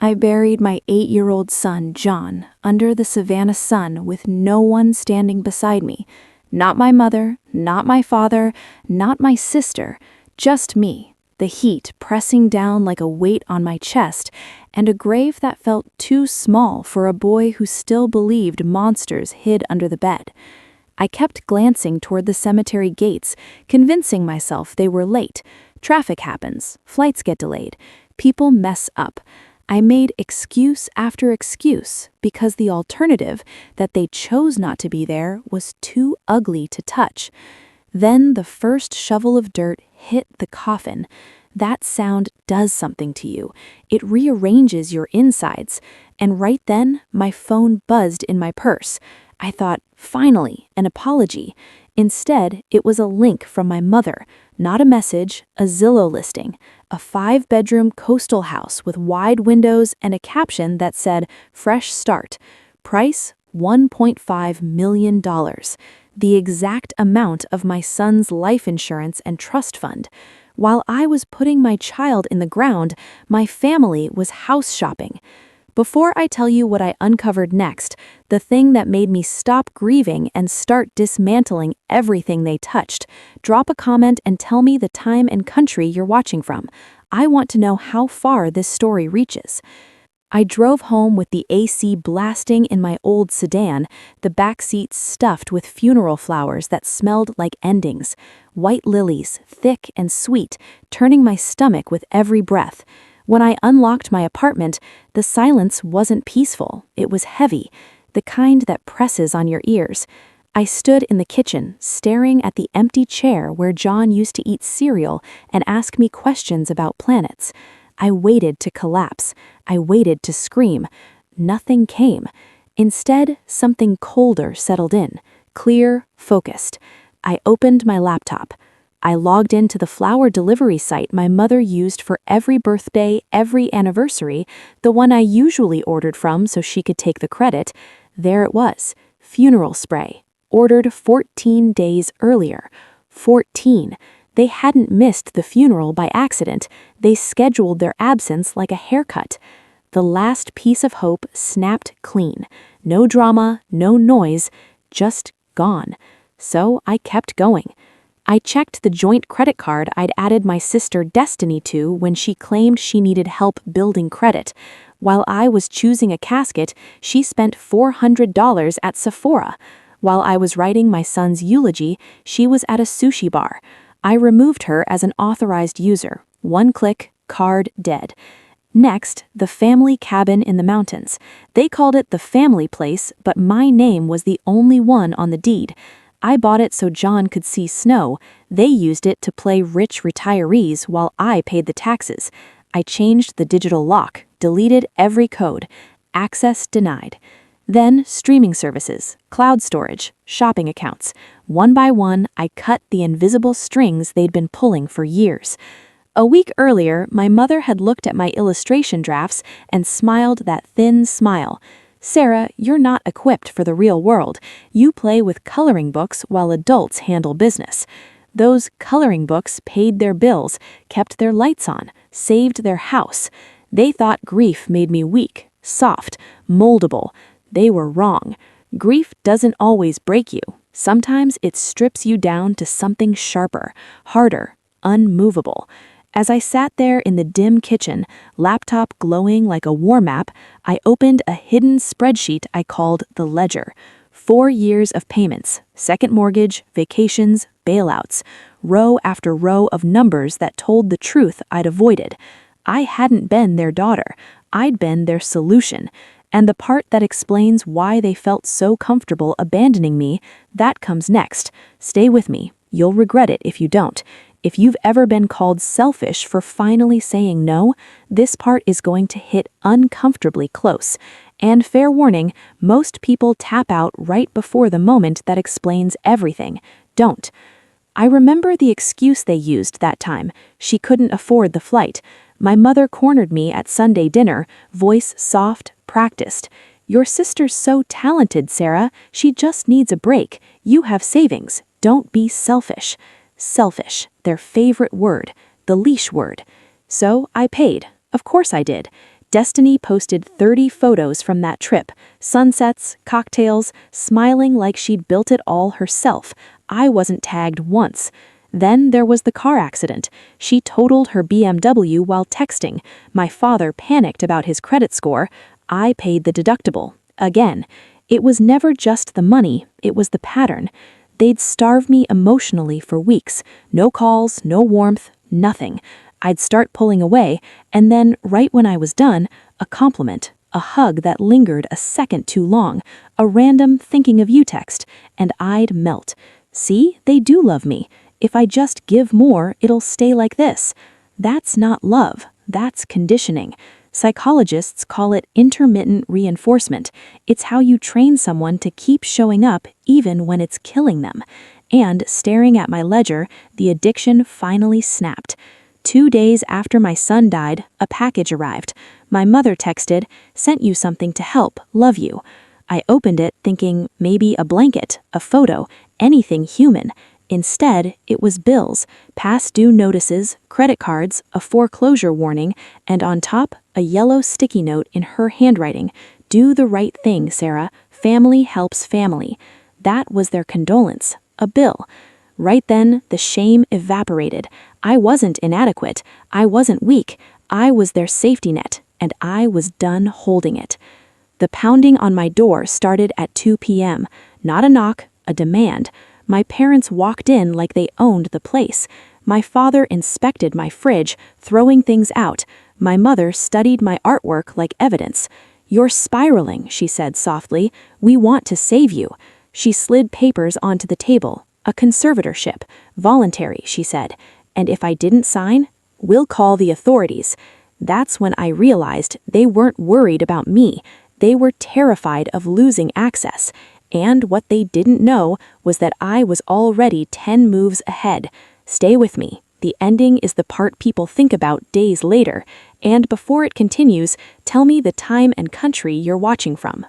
I buried my 8-year-old son, John, under the Savannah sun with no one standing beside me. Not my mother, not my father, not my sister, just me, the heat pressing down like a weight on my chest, and a grave that felt too small for a boy who still believed monsters hid under the bed. I kept glancing toward the cemetery gates, convincing myself they were late. Traffic happens, flights get delayed, people mess up. I made excuse after excuse because the alternative, that they chose not to be there, was too ugly to touch. Then the first shovel of dirt hit the coffin. That sound does something to you. It rearranges your insides. And right then, my phone buzzed in my purse. I thought, finally, an apology. Instead, it was a link from my mother, not a message, a Zillow listing, a 5-bedroom coastal house with wide windows and a caption that said, "Fresh start. Price $1.5 million. The exact amount of my son's life insurance and trust fund. While I was putting my child in the ground, my family was house shopping. Before I tell you what I uncovered next, the thing that made me stop grieving and start dismantling everything they touched, drop a comment and tell me the time and country you're watching from. I want to know how far this story reaches. I drove home with the AC blasting in my old sedan, the back seat stuffed with funeral flowers that smelled like endings, white lilies, thick and sweet, turning my stomach with every breath. When I unlocked my apartment, the silence wasn't peaceful, it was heavy, the kind that presses on your ears. I stood in the kitchen, staring at the empty chair where John used to eat cereal and ask me questions about planets. I waited to collapse. I waited to scream. Nothing came. Instead, something colder settled in, clear, focused. I opened my laptop. I logged into the flower delivery site my mother used for every birthday, every anniversary, the one I usually ordered from so she could take the credit. There it was, funeral spray, ordered 14 days earlier. 14. They hadn't missed the funeral by accident. They scheduled their absence like a haircut. The last piece of hope snapped clean. No drama, no noise, just gone. So I kept going. I checked the joint credit card I'd added my sister Destiny to when she claimed she needed help building credit. While I was choosing a casket, she spent $400 at Sephora. While I was writing my son's eulogy, she was at a sushi bar. I removed her as an authorized user. One click, card dead. Next, the family cabin in the mountains. They called it the family place, but my name was the only one on the deed. I bought it so John could see snow. They used it to play rich retirees while I paid the taxes. I changed the digital lock, deleted every code. Access denied. Then streaming services, cloud storage, shopping accounts. One by one, I cut the invisible strings they'd been pulling for years. A week earlier, my mother had looked at my illustration drafts and smiled that thin smile. "Sarah, you're not equipped for the real world. You play with coloring books while adults handle business." Those coloring books paid their bills, kept their lights on, saved their house. They thought grief made me weak, soft, moldable. They were wrong. Grief doesn't always break you. Sometimes it strips you down to something sharper, harder, unmovable. As I sat there in the dim kitchen, laptop glowing like a war map, I opened a hidden spreadsheet I called the ledger. 4 years of payments, second mortgage, vacations, bailouts, row after row of numbers that told the truth I'd avoided. I hadn't been their daughter. I'd been their solution. And the part that explains why they felt so comfortable abandoning me, that comes next. Stay with me. You'll regret it if you don't. If you've ever been called selfish for finally saying no, this part is going to hit uncomfortably close. And fair warning, most people tap out right before the moment that explains everything. Don't. I remember the excuse they used that time. She couldn't afford the flight. My mother cornered me at Sunday dinner, voice soft, practiced. "Your sister's so talented, Sarah. She just needs a break. You have savings. Don't be selfish." Selfish, their favorite word, the leash word. So I paid. Of course I did. Destiny posted 30 photos from that trip, sunsets, cocktails, smiling like she'd built it all herself. I wasn't tagged once. Then there was the car accident. She totaled her BMW while texting. My father panicked about his credit score. I paid the deductible. Again. It was never just the money, it was the pattern. They'd starve me emotionally for weeks. No calls, no warmth, nothing. I'd start pulling away, and then, right when I was done, a compliment, a hug that lingered a second too long, a random thinking of you text, and I'd melt. See, they do love me. If I just give more, it'll stay like this. That's not love, that's conditioning. Psychologists call it intermittent reinforcement. It's how you train someone to keep showing up even when it's killing them. And staring at my ledger, the addiction finally snapped. 2 days after my son died, a package arrived. My mother texted, "Sent you something to help, love you." I opened it thinking maybe a blanket, a photo, anything human. Instead, it was bills, past due notices, credit cards, a foreclosure warning, and on top, a yellow sticky note in her handwriting. "Do the right thing, Sarah. Family helps family." That was their condolence, a bill. Right then, the shame evaporated. I wasn't inadequate. I wasn't weak. I was their safety net, and I was done holding it. The pounding on my door started at 2 p.m. Not a knock, a demand. My parents walked in like they owned the place. My father inspected my fridge, throwing things out. My mother studied my artwork like evidence. "You're spiraling," she said softly. "We want to save you." She slid papers onto the table. "A conservatorship. Voluntary," she said. "And if I didn't sign, we'll call the authorities." That's when I realized they weren't worried about me. They were terrified of losing access. And what they didn't know was that I was already 10 moves ahead. Stay with me. The ending is the part people think about days later. And before it continues, tell me the time and country you're watching from.